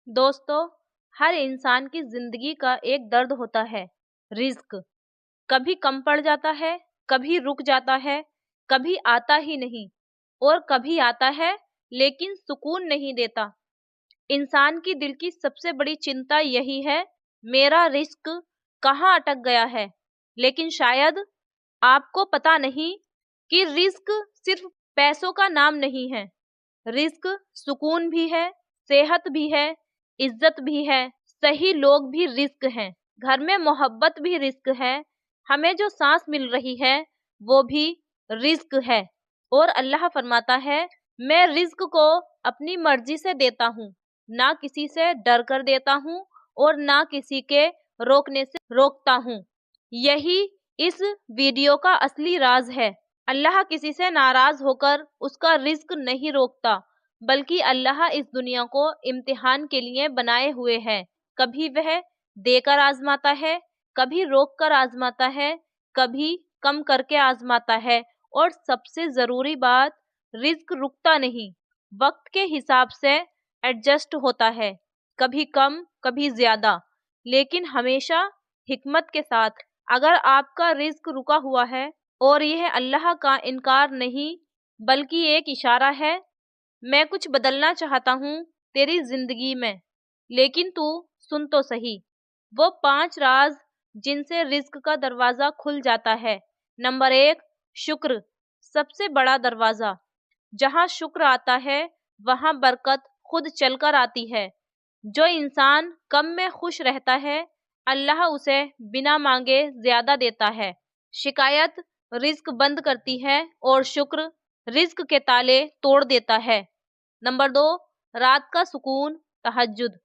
दोस्तों, हर इंसान की जिंदगी का एक दर्द होता है, रिस्क। कभी कम पड़ जाता है, कभी रुक जाता है, कभी आता ही नहीं और कभी आता है लेकिन सुकून नहीं देता। इंसान की दिल की सबसे बड़ी चिंता यही है, मेरा रिस्क कहाँ अटक गया है। लेकिन शायद आपको पता नहीं कि रिस्क सिर्फ पैसों का नाम नहीं है। रिस्क सुकून भी है, सेहत भी है, इज्जत भी है, सही लोग भी रिस्क हैं, घर में मोहब्बत भी रिस्क है, हमें जो सांस मिल रही है वो भी रिस्क है। और अल्लाह फरमाता है, मैं रिस्क को अपनी मर्जी से देता हूँ, ना किसी से डर कर देता हूँ और ना किसी के रोकने से रोकता हूँ। यही इस वीडियो का असली राज है। अल्लाह किसी से नाराज होकर उसका रिस्क नहीं रोकता, बल्कि अल्लाह इस दुनिया को इम्तिहान के लिए बनाए हुए है। कभी वह देकर आजमाता है, कभी रोक कर आजमाता है, कभी कम करके आजमाता है। और सबसे जरूरी बात, रिस्क रुकता नहीं, वक्त के हिसाब से एडजस्ट होता है, कभी कम कभी ज्यादा, लेकिन हमेशा हिकमत के साथ। अगर आपका रिस्क रुका हुआ है और यह अल्लाह का इनकार नहीं बल्कि एक इशारा है, मैं कुछ बदलना चाहता हूँ तेरी जिंदगी में, लेकिन तू सुन तो सही। वो 5 राज जिनसे रिस्क का दरवाजा खुल जाता है। नंबर 1, शुक्र, सबसे बड़ा दरवाजा। जहाँ शुक्र आता है वहाँ बरकत खुद चलकर आती है। जो इंसान कम में खुश रहता है, अल्लाह उसे बिना मांगे ज्यादा देता है। शिकायत रिस्क बंद करती है और शुक्र रिस्क के ताले तोड़ देता है। नंबर 2, रात का सुकून, तहज्जुद।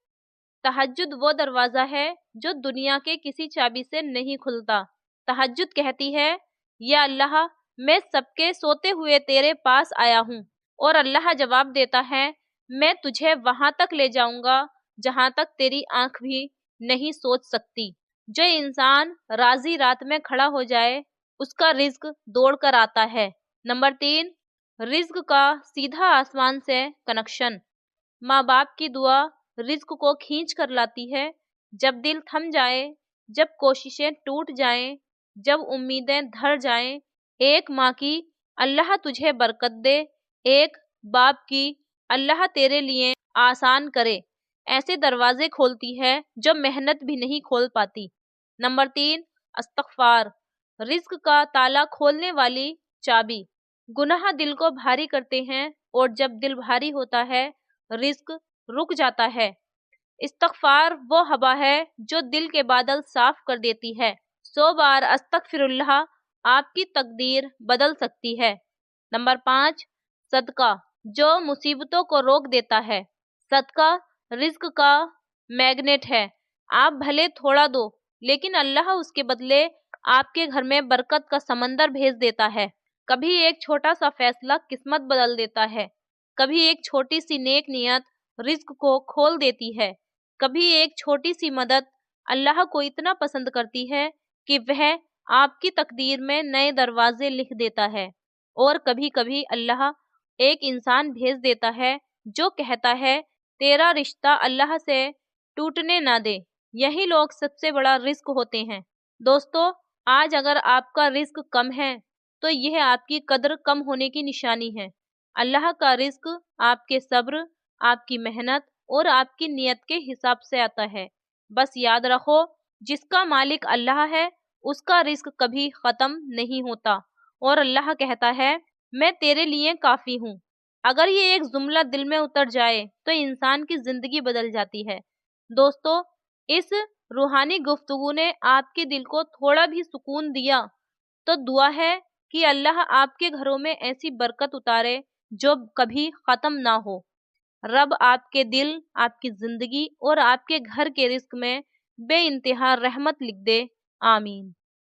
तहज्जुद वो दरवाजा है जो दुनिया के किसी चाबी से नहीं खुलता। तहज्जुद कहती है, या अल्लाह, मैं सबके सोते हुए तेरे पास आया हूँ। और अल्लाह जवाब देता है, मैं तुझे वहां तक ले जाऊंगा जहां तक तेरी आंख भी नहीं सोच सकती। जो इंसान राजी रात में खड़ा हो जाए, उसका रिस्क दौड़ कर आता है। नंबर 3, रिस्क का सीधा आसमान से कनेक्शन। माँ बाप की दुआ रिस्क को खींच कर लाती है। जब दिल थम जाए, जब कोशिशें टूट जाएं, जब उम्मीदें धर जाएं, एक माँ की अल्लाह तुझे बरकत दे, एक बाप की अल्लाह तेरे लिए आसान करे, ऐसे दरवाजे खोलती है जो मेहनत भी नहीं खोल पाती। नंबर 3, अस्तगफार, रिस्क का ताला खोलने वाली चाबी। गुनाह दिल को भारी करते हैं और जब दिल भारी होता है, रिस्क रुक जाता है। इस्तगफार वो हवा है जो दिल के बादल साफ कर देती है। 100 बार अस्तगफिरुल्लाह आपकी तकदीर बदल सकती है। नंबर 5, सदका, जो मुसीबतों को रोक देता है। सदका रिस्क का मैग्नेट है। आप भले थोड़ा दो, लेकिन अल्लाह उसके बदले आपके घर में बरकत का समंदर भेज देता है। कभी एक छोटा सा फैसला किस्मत बदल देता है, कभी एक छोटी सी नेक नियत रिस्क को खोल देती है, कभी एक छोटी सी मदद अल्लाह को इतना पसंद करती है कि वह आपकी तकदीर में नए दरवाजे लिख देता है। और कभी कभी अल्लाह एक इंसान भेज देता है जो कहता है, तेरा रिश्ता अल्लाह से टूटने ना दे। यही लोग सबसे बड़ा रिस्क होते हैं। दोस्तों, आज अगर आपका रिस्क कम है तो यह आपकी कद्र कम होने की निशानी है। अल्लाह का रिस्क आपके सब्र, आपकी मेहनत और आपकी नियत के हिसाब से आता है। बस याद रखो, जिसका मालिक अल्लाह है उसका रिस्क कभी खत्म नहीं होता। और अल्लाह कहता है, मैं तेरे लिए काफी हूँ। अगर ये एक जुमला दिल में उतर जाए तो इंसान की जिंदगी बदल जाती है। दोस्तों, इस रूहानी गुफ्तगू ने आपके दिल को थोड़ा भी सुकून दिया तो दुआ है कि अल्लाह आपके घरों में ऐसी बरकत उतारे जो कभी खत्म ना हो। रब आपके दिल, आपकी जिंदगी और आपके घर के रिस्क में बेइंतहा रहमत लिख दे। आमीन।